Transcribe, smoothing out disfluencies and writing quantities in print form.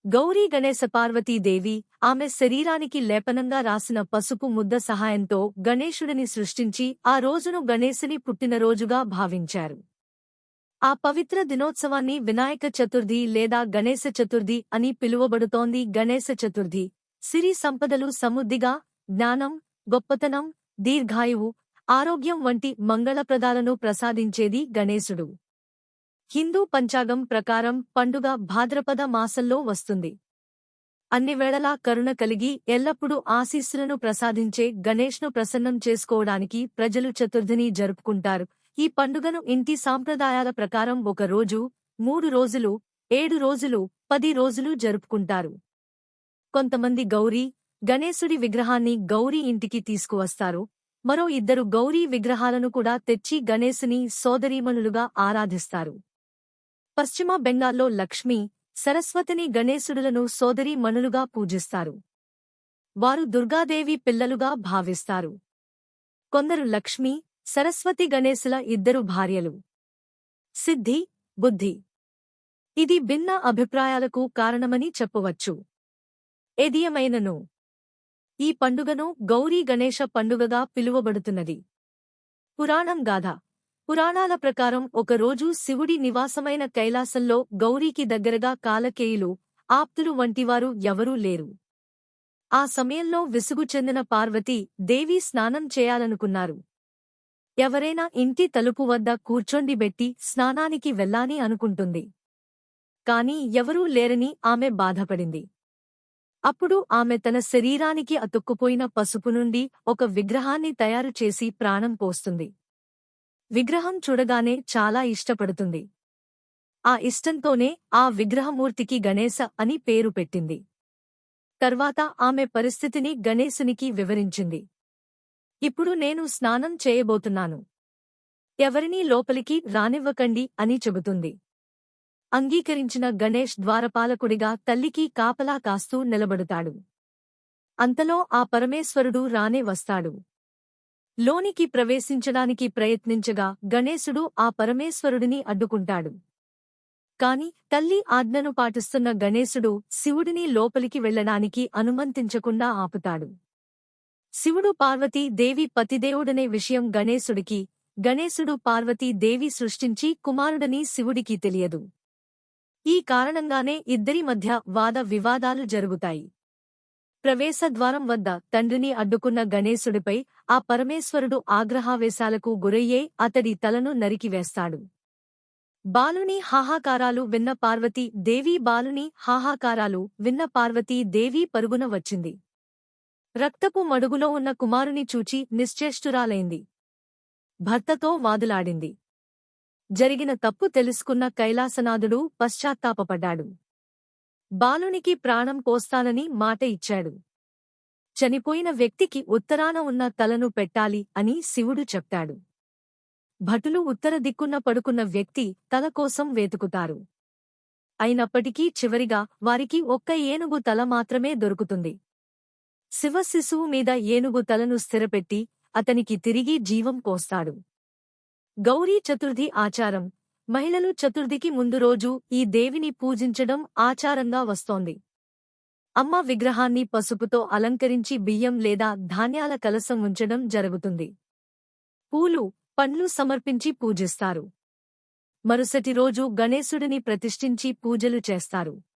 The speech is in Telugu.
గౌరీ గణేశ పార్వతీదేవి ఆమె శరీరానికి లేపనంగా రాసిన పసుపు ముద్ద సహాయంతో గణేశుడిని సృష్టించి ఆ రోజును గణేశుని పుట్టినరోజుగా భావించారు. ఆ పవిత్ర దినోత్సవాన్ని వినాయక చతుర్థి లేదా గణేశ చతుర్థి అని పిలువబడుతోంది. గణేశ చతుర్థి సిరి సంపదలు సమృద్ధిగా, జ్ఞానం, గొప్పతనం, దీర్ఘాయువు, ఆరోగ్యం వంటి మంగళప్రదాలను ప్రసాదించేది గణేశుడు. హిందూ పంచాంగం ప్రకారం పండుగ భాద్రపద మాసంలో వస్తుంది. అన్ని వేళలా కరుణ కలిగి ఎల్లప్పుడూ ఆశీస్సులను ప్రసాదించే గణేష్ను ప్రసన్నం చేసుకోవడానికి ప్రజలు చతుర్థిని జరుపుకుంటారు. ఈ పండుగను ఇంటి సాంప్రదాయాల ప్రకారం 1 రోజు, 3 రోజులు, 7 రోజులు, 10 రోజులు జరుపుకుంటారు. కొంతమంది గౌరీ, గణేశుడి విగ్రహాన్ని గౌరీ ఇంటికి తీసుకువస్తారు. మరో 2 గౌరీ విగ్రహాలను కూడా తెచ్చి గణేశుని సోదరీమణులుగా ఆరాధిస్తారు. పశ్చిమ బెంగాల్లో లక్ష్మీ, సరస్వతిని గణేశుడులను సోదరీమణులుగా పూజిస్తారు. వారు దుర్గాదేవి పిల్లలుగా భావిస్తారు. కొందరు లక్ష్మీ, సరస్వతి గణేశుల 2 భార్యలు. సిద్ధి, బుద్ధి. ఇది భిన్న అభిప్రాయాలకు కారణమని చెప్పవచ్చు. ఏదియమైనను ఈ పండుగను గౌరీ గణేశ పండుగగా పిలువబడుతున్నది. పురాణం గాథ. పురాణాల ప్రకారం ఒకరోజు శివుడి నివాసమైన కైలాసంలో గౌరీకి దగ్గరగా కాలకేయులు, ఆప్తులు వంటివారు ఎవరూ లేరు. ఆ సమయంలో విసుగు చెందిన పార్వతీ దేవి స్నానం చేయాలనుకున్నారు. ఎవరైనా ఇంటి తలుపు వద్ద కూర్చొండిబెట్టి స్నానానికి వెళ్ళాని అనుకుంటుంది. కాని ఎవరూ లేరని ఆమె బాధపడింది. అప్పుడు ఆమె తన శరీరానికి అతుక్కుపోయిన పసుపు నుండి ఒక విగ్రహాన్ని తయారుచేసి ప్రాణం పోస్తుంది. విగ్రహం చూడగానే చాలా ఇష్టపడుతుంది. ఆ ఇష్టంతోనే ఆ విగ్రహమూర్తికి గణేశ అని పేరు పెట్టింది. తర్వాత ఆమె పరిస్థితిని గణేశునికి వివరించింది. ఇప్పుడు నేను స్నానం చేయబోతున్నాను. ఎవరినీ లోపలికి రానివ్వకండి అని చెబుతుంది. అంగీకరించిన గణేష్ ద్వారపాలకుడిగా తల్లికి కాపలా కాస్తూ నిలబడుతాడు. అంతలో ఆ పరమేశ్వరుడు రానే వస్తాడు. లోనికి ప్రవేశించడానికి ప్రయత్నించగా గణేశుడు ఆ పరమేశ్వరుడిని అడ్డుకుంటాడు. కాని తల్లి ఆజ్ఞను పాటిస్తున్న గణేశుడు శివుడిని లోపలికి వెళ్లడానికి అనుమతించకుండా ఆపుతాడు. శివుడు పార్వతీ దేవి పతిదేవుడనే విషయం గణేశుడికి, గణేశుడు పార్వతీ దేవి సృష్టించి కుమారుడని శివుడికి తెలియదు. ఈ కారణంగానే ఇద్దరి మధ్య వాద వివాదాలు జరుగుతాయి. ప్రవేశద్వారం వద్ద తండ్రిని అడ్డుకున్న గణేశుడిపై ఆ పరమేశ్వరుడు ఆగ్రహావేశాలకు గురయ్యే అతడి తలను నరికివేస్తాడు. బాలుని హాహాకారాలు విన్న పార్వతీ దేవి బాలుని హాహాకారాలు విన్న పార్వతీ దేవి పరుగున వచ్చింది. రక్తపు మడుగులో ఉన్న కుమారుని చూచి నిశ్చేష్టురాలైంది. భర్తతో వాదులాడింది. జరిగిన తప్పు తెలుసుకున్న కైలాసనాథుడు పశ్చాత్తాపపడ్డాడు. బాలునికి ప్రాణం పోస్తానని మాట ఇచ్చాడు. చనిపోయిన వ్యక్తికి ఉత్తరాన ఉన్న తలను పెట్టాలి అని శివుడు చెప్తాడు. భటులు ఉత్తర దిక్కున పడుకున్న వ్యక్తి తల కోసం వెతుకుతారు. అయినప్పటికీ చివరిగా వారికి ఒక్క ఏనుగు తల మాత్రమే దొరుకుతుంది. శివ శిశువు మీద ఏనుగు తలను స్థిరపెట్టి అతనికి తిరిగి జీవం పోస్తాడు. గౌరీ చతుర్థి ఆచారం. మహిళలు చతుర్థికి ముందు రోజు ఈ దేవిని పూజించడం ఆచారంగా వస్తోంది. అమ్మ విగ్రహాన్ని పసుపుతో అలంకరించి బియ్యం లేదా ధాన్యాల కలశం ఉంచడం జరుగుతుంది. పూలు, పండ్లు సమర్పించి పూజిస్తారు. మరుసటి రోజు గణేశుడిని ప్రతిష్ఠించి పూజలు చేస్తారు.